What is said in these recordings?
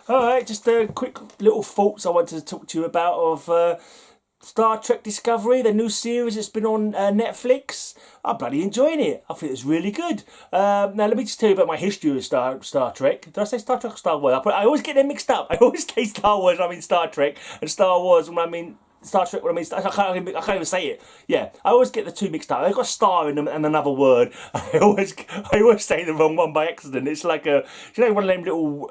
Alright, just quick little thoughts I wanted to talk to you about of Star Trek Discovery, the new series that's been on Netflix. I'm bloody enjoying it. I think it's really good. Now, let me just tell you about my history with Star Trek. Did I say Star Trek or Star Wars? I always get them mixed up. I always say Star Wars when I mean Star Trek, and Star Wars when I mean Star Trek, when I mean, I can't even say it. Yeah, I always get the two mixed up. They've got star in them and another word. I always say the wrong one by accident. It's like one of them little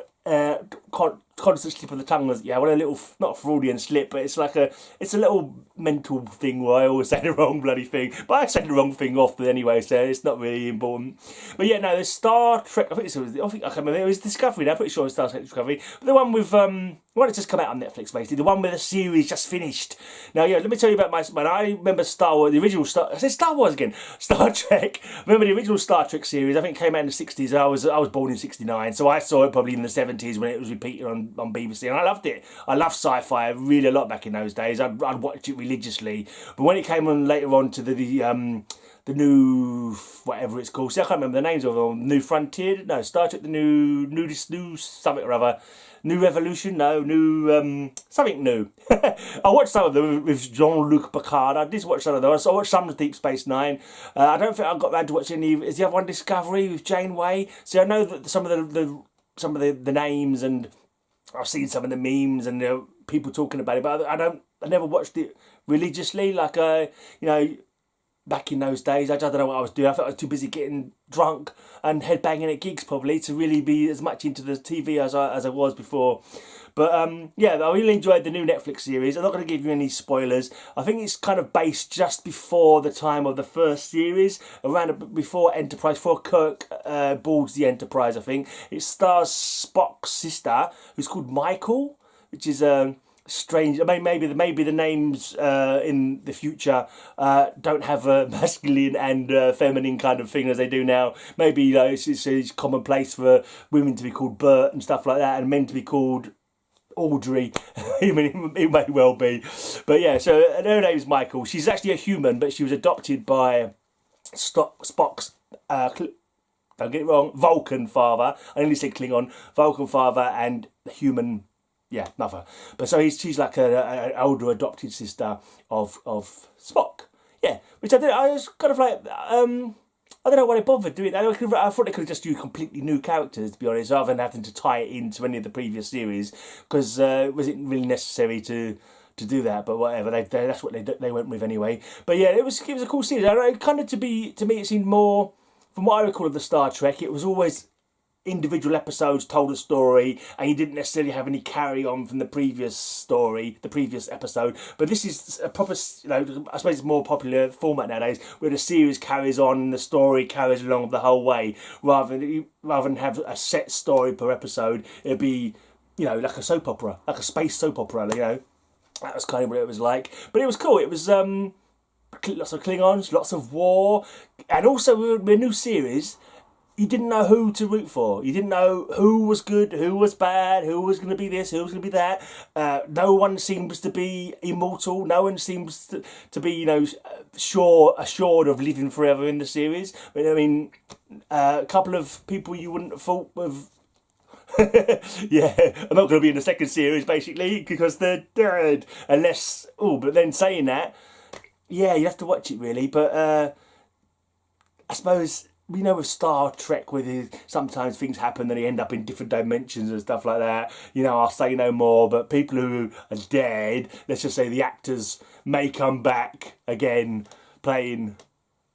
constant slip of the tongue. Yeah, one of a little, not a Freudian slip, but it's a little mental thing where I always say the wrong bloody thing. But I say the wrong thing often anyway, so it's not really important. But yeah, no, the Star Trek. I can't remember. It was Discovery. I'm pretty sure it was Star Trek Discovery. But the one with the one that's just come out on Netflix, basically. The one where the series just finished. Now, yeah, let me tell you about my. I remember Star Wars, the original Star. I said Star Wars again. Star Trek. I remember the original Star Trek series. I think it came out in the '60s. I was born in '69, so I saw it probably in the '70s when it was repeated on BBC, and I loved it. I loved sci-fi really a lot back in those days. I'd watch it religiously. But when it came on later on to the new whatever it's called, see, I can't remember the names of them. New Frontier, no, Star Trek, the new something or other. New Revolution, no, new something new. I watched some of them with Jean-Luc Picard. I did watch some of those. I watched some of Deep Space Nine. I don't think I got around to watch any. Is the other one Discovery with Janeway? See, I know that some of the names, and I've seen some of the memes and people talking about it, but I never watched it religiously. Like back in those days, I don't know what I was doing. I thought I was too busy getting drunk and headbanging at gigs probably to really be as much into the TV as I was before. But yeah, I really enjoyed the new Netflix series. I'm not going to give you any spoilers. I think it's kind of based just before the time of the first series, around before Enterprise, before Kirk boards the Enterprise, I think. It stars Spock's sister, who's called Michael, which is strange. I mean, maybe the names in the future don't have a masculine and feminine kind of thing as they do now. Maybe it's commonplace for women to be called Bert and stuff like that, and men to be called Audrey. It may well be, but yeah. So her name's Michael. She's actually a human, but she was adopted by Spock's. Don't get it wrong, Vulcan father. I only said Klingon, Vulcan father, and human. Yeah, mother. But so she's like an older adopted sister of Spock. Yeah, which I was kind of like, I don't know why they bothered doing that. I thought they could have just used completely new characters, to be honest, rather than having to tie it into any of the previous series, because it wasn't really necessary to do that. But whatever, that's what they went with anyway. But yeah, it was a cool series. I don't know, kind of to me it seemed more, from what I recall of the Star Trek, it was always individual episodes told a story, and you didn't necessarily have any carry on from the previous episode. But this is a proper, I suppose it's more popular format nowadays, where the series carries on and the story carries along the whole way, rather than have a set story per episode. It'd be, like a soap opera, like a space soap opera. That was kind of what it was like. But it was cool. It was lots of Klingons, lots of war, and also with a new series. You didn't know who to root for. You didn't know who was good, who was bad, who was going to be this, who was going to be that. No one seems to be immortal. No one seems to be, assured of living forever in the series. I mean, a couple of people you wouldn't have thought of. Yeah, I'm not going to be in the second series, basically, because they're dead. Unless, but then saying that, yeah, you have to watch it, really. But I suppose, with Star Trek, where sometimes things happen and they end up in different dimensions and stuff like that. I'll say no more, but people who are dead, let's just say the actors may come back again playing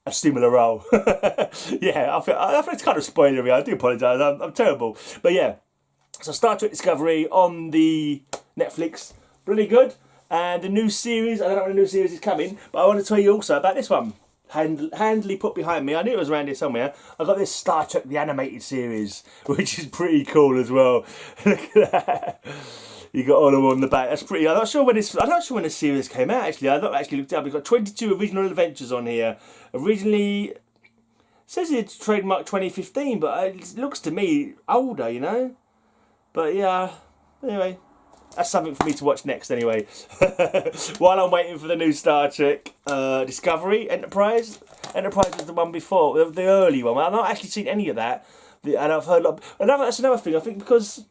a similar role. Yeah, I feel it's kind of spoilery. I do apologise. I'm terrible. But yeah, so Star Trek Discovery on the Netflix, really good. And the new series, I don't know when the new series is coming, but I want to tell you also about this one. Handily put behind me. I knew it was around here somewhere. I got this Star Trek the animated series, which is pretty cool as well. Look at that. You got all of them on the back. That's pretty. I'm not sure when the series came out. Actually, I've not actually looked it up. We've got 22 original adventures on here. Originally, it says it's trademark 2015, but it looks to me older. But yeah. Anyway. That's something for me to watch next anyway. While I'm waiting for the new Star Trek Discovery, Enterprise. Enterprise was the one before, the early one. I've not actually seen any of that. And I've heard a lot. That's another thing. I think because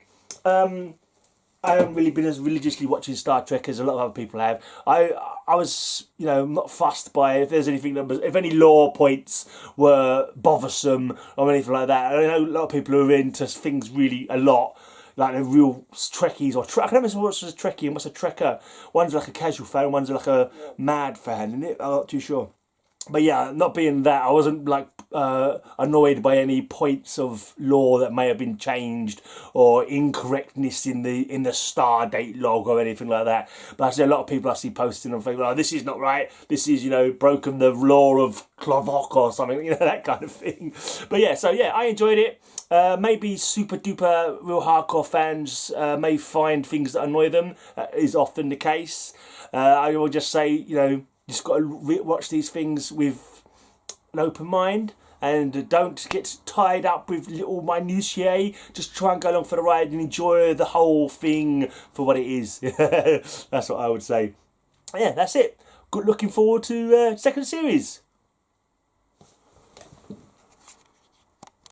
I haven't really been as religiously watching Star Trek as a lot of other people have. I was, not fussed by if there's anything that was, if any lore points were bothersome or anything like that. I know a lot of people who are into things really a lot, like the real Trekkies or I can never what's a Trekkie and what's a Trekker. One's like a casual fan, one's like a mad fan, isn't it? I'm not too sure. But yeah, not being that, I wasn't like annoyed by any points of law that may have been changed or incorrectness in the star date log or anything like that. But I see a lot of people I see posting and thinking, "Oh, this is not right. This is broken the law of Clavok or something," that kind of thing. But yeah, so yeah, I enjoyed it. Maybe super duper real hardcore fans may find things that annoy them. That is often the case. I will just say, just got to watch these things with an open mind and don't get tied up with little minutiae. Just try and go along for the ride and enjoy the whole thing for what it is. That's what I would say. Yeah, that's it. Good. Looking forward to second series.